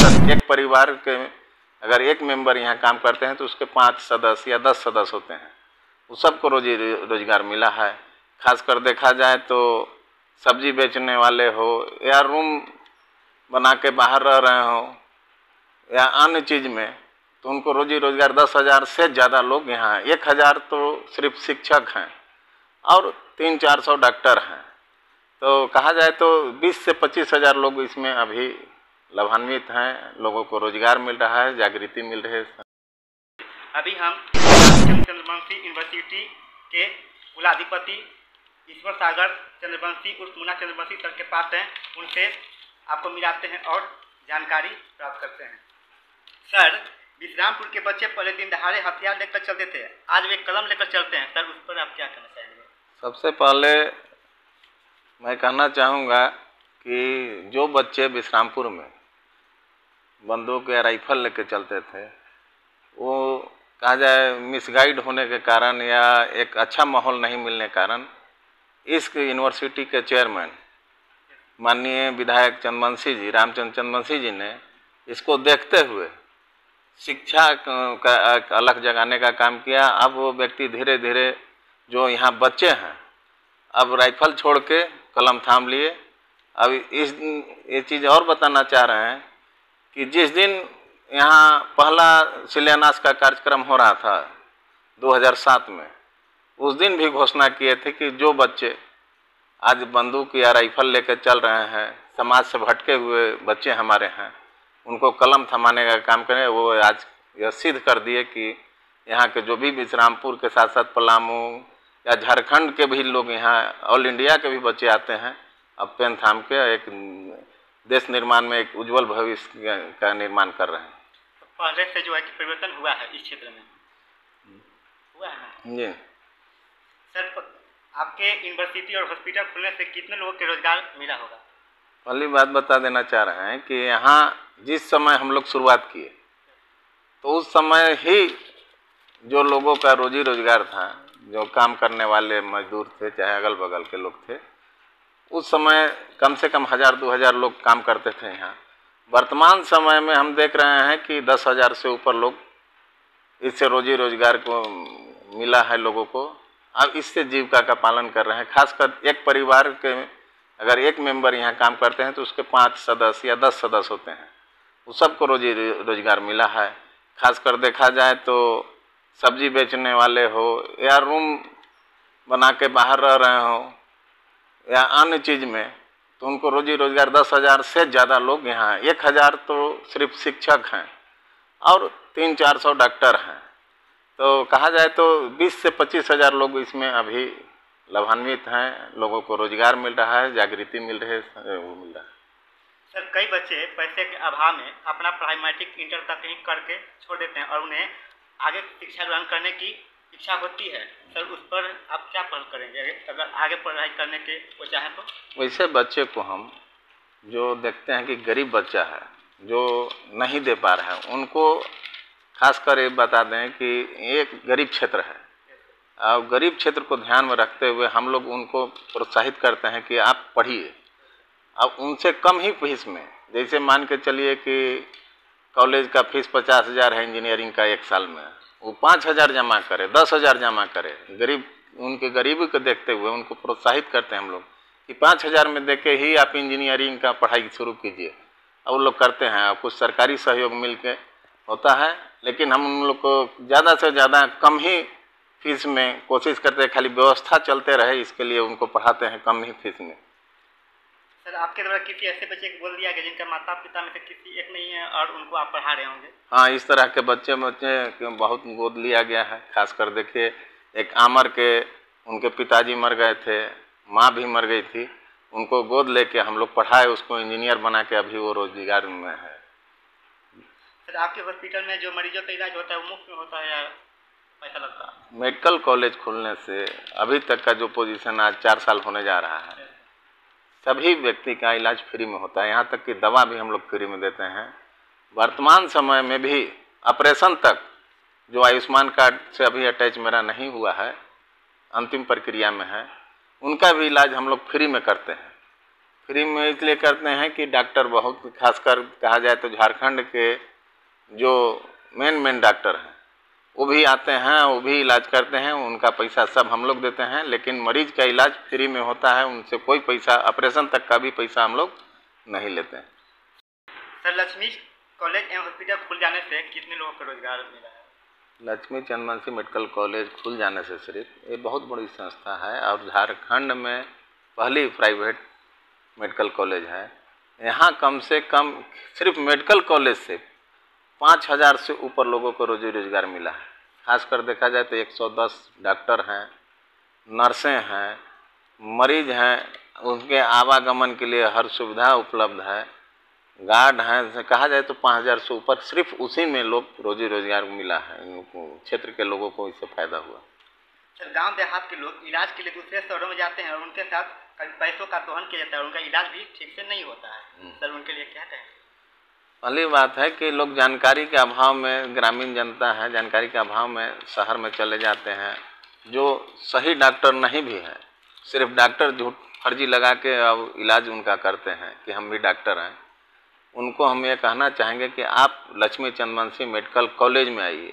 खासकर एक परिवार के अगर एक मेंबर यहाँ काम करते हैं तो उसके 5 सदस्य या 10 सदस्य होते हैं, उस सबको रोजी रोजगार मिला है। खासकर देखा जाए तो सब्जी बेचने वाले हो या रूम बना के बाहर रह रहे हो या अन्य चीज़ में, तो उनको रोजी रोजगार 10,000 से ज़्यादा लोग यहाँ हैं। 1,000 तो सिर्फ शिक्षक हैं और 300-400 डॉक्टर हैं। तो कहा जाए तो 20 से 25,000 लोग इसमें अभी लाभान्वित हैं, लोगों को रोजगार मिल रहा है, जागृति मिल रही है। अभी हम चंद्रवंशी यूनिवर्सिटी के कुलाधिपति ईश्वर सागर चंद्रवंशी उर्फ मुन्ना चंद्रवंशी सर के पास हैं, उनसे आपको मिलाते हैं और जानकारी प्राप्त करते हैं। सर, विश्रामपुर के बच्चे पहले दिन दहाड़े हथियार लेकर चलते थे, आज वे कलम लेकर चलते हैं, सर उस पर आप क्या कहना चाहेंगे? सबसे पहले मैं कहना चाहूँगा कि जो बच्चे विश्रामपुर में बंदूक या राइफल लेकर चलते थे, वो कहा जाए मिसगाइड होने के कारण या एक अच्छा माहौल नहीं मिलने के कारण इस यूनिवर्सिटी के चेयरमैन माननीय विधायक चंद्रवंशी जी, रामचंद्र चंद्रवंशी जी ने इसको देखते हुए शिक्षा का अलग जगाने का काम किया। अब वो व्यक्ति धीरे धीरे जो यहाँ बच्चे हैं अब राइफल छोड़ के कलम थाम लिए। अब ये चीज़ और बताना चाह रहे हैं कि जिस दिन यहाँ पहला शिलान्यास का कार्यक्रम हो रहा था 2007 में, उस दिन भी घोषणा किए थे कि जो बच्चे आज बंदूक या राइफल लेकर चल रहे हैं, समाज से भटके हुए बच्चे हमारे हैं, उनको कलम थमाने का काम करें। वो आज यह सिद्ध कर दिए कि यहाँ के जो भी विश्रामपुर के साथ साथ पलामू या झारखंड के भी लोग यहाँ, ऑल इंडिया के भी बच्चे आते हैं, अब पेन थाम के एक देश निर्माण में एक उज्जवल भविष्य का निर्माण कर रहे हैं। पहले से जो है कि परिवर्तन हुआ है इस क्षेत्र में, हुआ है जी। सर, आपके यूनिवर्सिटी और हॉस्पिटल खुलने से कितने लोगों के रोजगार मिला होगा? पहली बात बता देना चाह रहे हैं कि यहाँ जिस समय हम लोग शुरुआत किए तो उस समय ही जो लोगों का रोजी रोजगार था, जो काम करने वाले मजदूर थे चाहे अगल बगल के लोग थे, उस समय कम से कम 1,000-2,000 लोग काम करते थे यहाँ। वर्तमान समय में हम देख रहे हैं कि 10,000 से ऊपर लोग इससे रोजी रोजगार को मिला है लोगों को। अब इससे जीविका का पालन कर रहे हैं। खासकर एक परिवार के अगर एक मेंबर यहाँ काम करते हैं तो उसके 5 सदस्य या 10 सदस्य होते हैं, उस सबको रोजी रोजगार मिला है। खासकर देखा जाए तो सब्जी बेचने वाले हो या रूम बना के बाहर रह रहे हो या अन्य चीज़ में, तो उनको रोजी रोजगार 10,000 से ज़्यादा लोग यहाँ हैं। 1,000 तो सिर्फ शिक्षक हैं और 300-400 डॉक्टर हैं। तो कहा जाए तो 20 से 25,000 लोग इसमें अभी लाभान्वित हैं, लोगों को रोजगार मिल रहा है, जागृति मिल रही है, वो मिल रहा है। सर, कई बच्चे पैसे के अभाव में अपना पढ़ाई मैट्रिक इंटर तक ही करके छोड़ देते हैं और उन्हें आगे शिक्षा ग्रहण करने की इच्छा होती है, सर उस पर आप क्या पहल करेंगे अगर आगे पढ़ाई करने के वो चाहें तो? वैसे बच्चे को हम जो देखते हैं कि गरीब बच्चा है जो नहीं दे पा रहा है, उनको खासकर ये बता दें कि एक गरीब क्षेत्र है और गरीब क्षेत्र को ध्यान में रखते हुए हम लोग उनको प्रोत्साहित करते हैं कि आप पढ़िए। अब उनसे कम ही फीस में, जैसे मान के चलिए कि कॉलेज का फीस 50,000 है इंजीनियरिंग का एक साल में, वो 5,000 जमा करे, 10,000 जमा करे। गरीब, उनके गरीबी को देखते हुए उनको प्रोत्साहित करते हैं हम लोग कि 5,000 में देके ही आप इंजीनियरिंग का पढ़ाई शुरू कीजिए। अब वो लोग करते हैं, कुछ सरकारी सहयोग मिल के होता है, लेकिन हम उन लोग को ज़्यादा से ज़्यादा कम ही फीस में कोशिश करते हैं, खाली व्यवस्था चलते रहे इसके लिए उनको पढ़ाते हैं कम ही फीस में। सर, आपके द्वारा किसी ऐसे बच्चे को बोल दिया गया जिनका माता पिता में से किसी एक नहीं है और उनको आप पढ़ा रहे होंगे? हाँ, इस तरह के बच्चे बहुत गोद लिया गया है। खासकर देखिए एक आमर के उनके पिताजी मर गए थे, माँ भी मर गई थी, उनको गोद लेके हम लोग पढ़ाए, उसको इंजीनियर बना के अभी वो रोजगार में है। सर, आपके हॉस्पिटल में जो मरीजों का इलाज होता है वो मुफ्त में होता है या पैसा लगता है? मेडिकल कॉलेज खुलने से अभी तक का जो पोजीशन आज 4 साल होने जा रहा है, सभी व्यक्ति का इलाज फ्री में होता है। यहाँ तक कि दवा भी हम लोग फ्री में देते हैं। वर्तमान समय में भी ऑपरेशन तक जो आयुष्मान कार्ड से अभी अटैच मेरा नहीं हुआ है, अंतिम प्रक्रिया में है, उनका भी इलाज हम लोग फ्री में करते हैं। फ्री में इसलिए करते हैं कि डॉक्टर बहुत, खासकर कहा जाए तो झारखंड के जो मेन डॉक्टर हैं वो भी आते हैं, वो भी इलाज करते हैं, उनका पैसा सब हम लोग देते हैं, लेकिन मरीज का इलाज फ्री में होता है, उनसे कोई पैसा, ऑपरेशन तक का भी पैसा हम लोग नहीं लेते हैं। सर, लक्ष्मी कॉलेज एवं हॉस्पिटल खुल जाने से कितने लोगों को रोजगार मिला है? लक्ष्मी चंद्रवंशी मेडिकल कॉलेज खुल जाने से सिर्फ, ये बहुत बड़ी संस्था है और झारखंड में पहली प्राइवेट मेडिकल कॉलेज है। यहाँ कम से कम सिर्फ मेडिकल कॉलेज से 5000 से ऊपर लोगों को रोजी रोजगार मिला है। खासकर देखा जाए तो 110 डॉक्टर हैं, नर्सें हैं, मरीज हैं, उनके आवागमन के लिए हर सुविधा उपलब्ध है, गार्ड हैं, कहा जाए तो 5000 से ऊपर सिर्फ उसी में लोग रोजी रोजगार मिला है, इनको क्षेत्र के लोगों को इससे फायदा हुआ। सर, गांव देहात के लोग इलाज के लिए दूसरे शहरों में जाते हैं और उनके साथ कभी पैसों का दोहन किया जाता है, उनका इलाज भी ठीक से नहीं होता है। सर, उनके लिए क्या कहेंगे? पहली बात है कि लोग जानकारी के अभाव में, ग्रामीण जनता है, जानकारी के अभाव में शहर में चले जाते हैं, जो सही डॉक्टर नहीं भी है, सिर्फ डॉक्टर झूठ फर्जी लगा के अब इलाज उनका करते हैं कि हम भी डॉक्टर हैं। उनको हम ये कहना चाहेंगे कि आप लक्ष्मी चंद्रवंशी मेडिकल कॉलेज में आइए,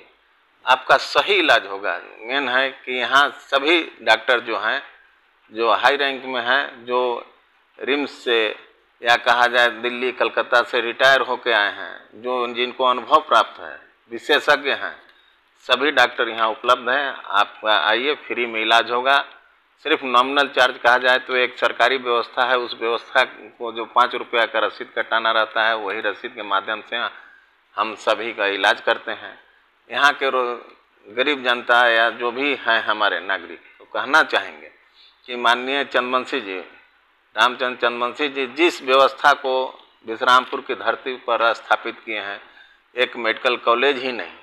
आपका सही इलाज होगा। मेन है कि यहाँ सभी डॉक्टर जो हैं, जो हाई रैंक में हैं, जो रिम्स से या कहा जाए दिल्ली कलकत्ता से रिटायर होके आए हैं, जो जिनको अनुभव प्राप्त है, विशेषज्ञ हैं, सभी डॉक्टर यहाँ उपलब्ध हैं। आप आइए, फ्री में इलाज होगा। सिर्फ नॉमिनल चार्ज कहा जाए तो एक सरकारी व्यवस्था है, उस व्यवस्था को जो 5 रुपया का रसीद कटाना रहता है, वही रसीद के माध्यम से हम सभी का इलाज करते हैं। यहाँ के गरीब जनता या जो भी हैं हमारे नागरिक, तो कहना चाहेंगे कि माननीय चंद्रवंशी जी, रामचंद्र चंद्रवंशी जी जिस व्यवस्था को विश्रामपुर की धरती पर स्थापित किए हैं, एक मेडिकल कॉलेज ही नहीं,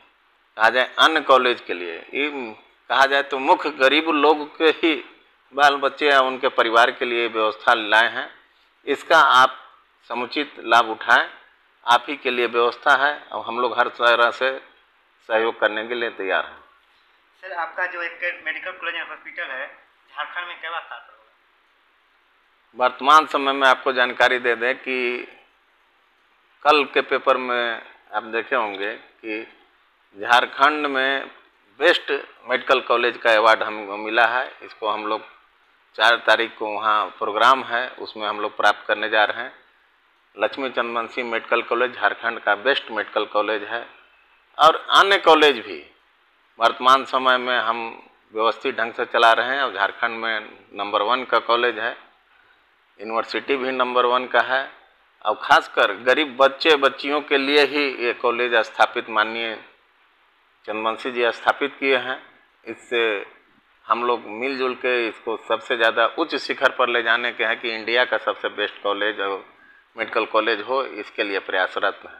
कहा जाए अन्य कॉलेज के लिए, ये कहा जाए तो मुख्य गरीब लोग के ही बाल बच्चे या उनके परिवार के लिए व्यवस्था लाए हैं। इसका आप समुचित लाभ उठाएं, आप ही के लिए व्यवस्था है और हम लोग हर तरह से सहयोग करने के लिए तैयार हैं। सर, आपका जो एक मेडिकल कॉलेज या हॉस्पिटल है, झारखंड में क्या बात होगा? वर्तमान समय में आपको जानकारी दे दें कि कल के पेपर में आप देखे होंगे कि झारखंड में बेस्ट मेडिकल कॉलेज का अवार्ड हमको मिला है। इसको हम लोग 4 तारीख को वहाँ प्रोग्राम है, उसमें हम लोग प्राप्त करने जा रहे हैं। लक्ष्मी चंद्रवंशी मेडिकल कॉलेज झारखंड का बेस्ट मेडिकल कॉलेज है और अन्य कॉलेज भी वर्तमान समय में हम व्यवस्थित ढंग से चला रहे हैं और झारखंड में नंबर 1 का कॉलेज है। यूनिवर्सिटी भी नंबर 1 का है और खासकर गरीब बच्चे बच्चियों के लिए ही ये कॉलेज स्थापित माननीय चंद्रवंशी जी स्थापित किए हैं। इससे हम लोग मिलजुल के इसको सबसे ज़्यादा उच्च शिखर पर ले जाने के हैं कि इंडिया का सबसे बेस्ट कॉलेज और मेडिकल कॉलेज हो, इसके लिए प्रयासरत हैं।